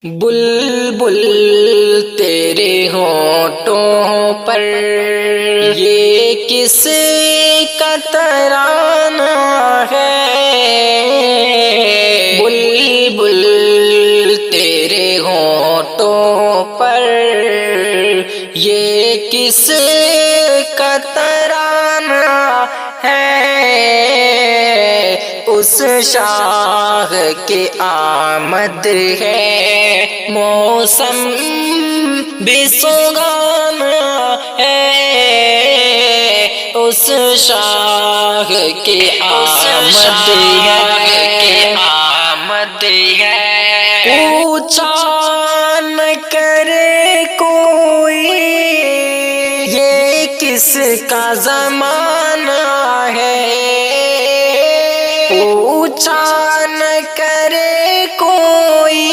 بلبل تیرے ہونٹوں پر یہ کس کا ترانہ ہے؟ بلبل تیرے ہونٹوں پر یہ کس کا ترانہ ہے؟ اس شاہ کی آمد ہے، موسم بھی سوگانا ہے۔ اس شاہ کی آمد ہے، پوچھا نہ کرے کوئی یہ کس کا زمانہ ہے۔ پوچھا نہ کرے کوئی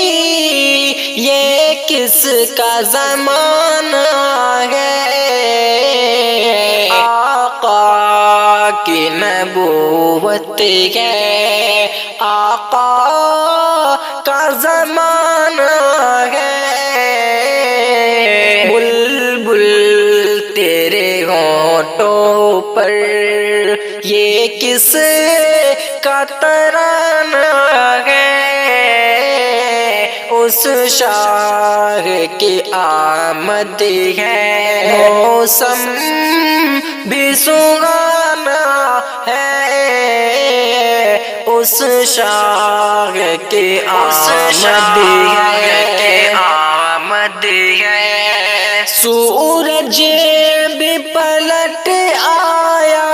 یہ کس کا زمانہ ہے۔ آقا کی نبوت ہے، آقا کا زمانہ ہے۔ بلبل تیرے ہونٹوں پر یہ کس کا ترانہ ہے؟ اس شاہ کی آمد ہے، موسم بھی سہانا ہے۔ اس شاہ کی آمد ہے، سورج بھی پلٹ آیا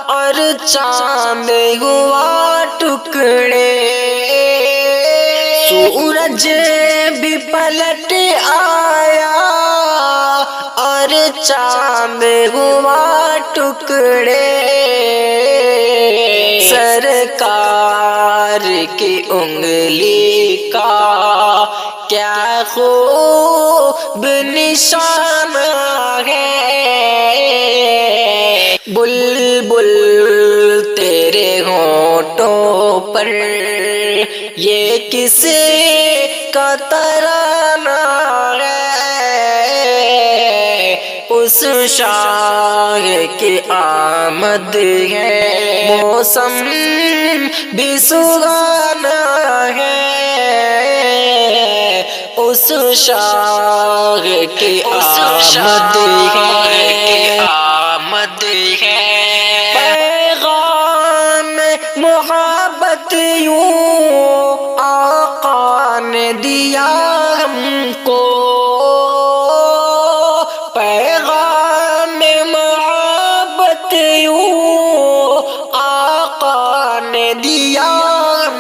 اور چاند ہوا ٹکڑے۔ سورج بھی پلٹ آیا اور چاند ہوا ٹکڑے۔ سرکار کی انگلی کا کیا خوب نشانہ ہے۔ بلبل تیرے ہونٹوں پر یہ کس کا ترانہ ہے؟ اس شاہ کی آمد ہے، موسم بھی سہانا ہے۔ اس شاہ کی آمد ہے، پیغام محبت یوں آقا نے دیا ہم کو۔ پیغام محبت یوں آقا نے دیا ہم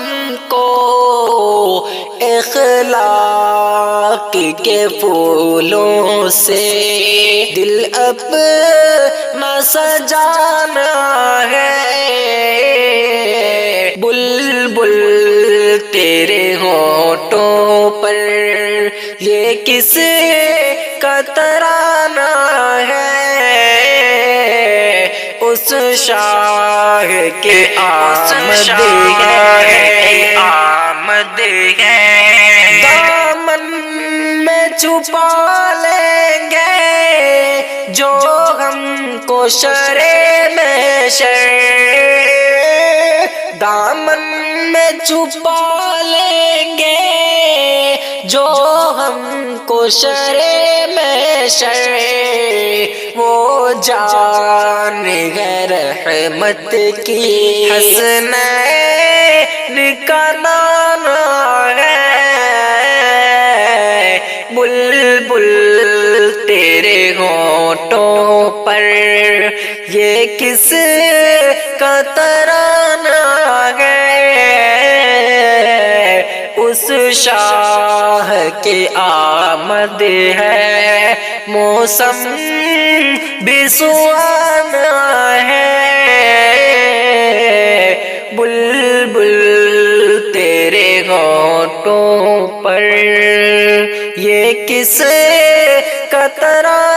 کو، اخلاق کے پھولوں سے دل اپنا سجانا ہے۔ بلبل تیرے ہونٹوں پر یہ کس کا ترانہ ہے؟ اس شاہ کی آمد ہے، دامن میں چھپا لیں گے جو ہم کو شرے میں شر۔ دامن میں چھپا لیں گے جو ہم کو شرے میں شر۔ وہ جان ہے رحمت کی، حسنین کا نانا ہے۔ بلبل تیرے ہونٹوں پر یہ کس کا ترانہ ہے؟ اس شاہ کی آمد ہے، موسم بھی سہانا ہے۔ بلبل تیرے ہونٹوں پر یہ کس کا ترانہ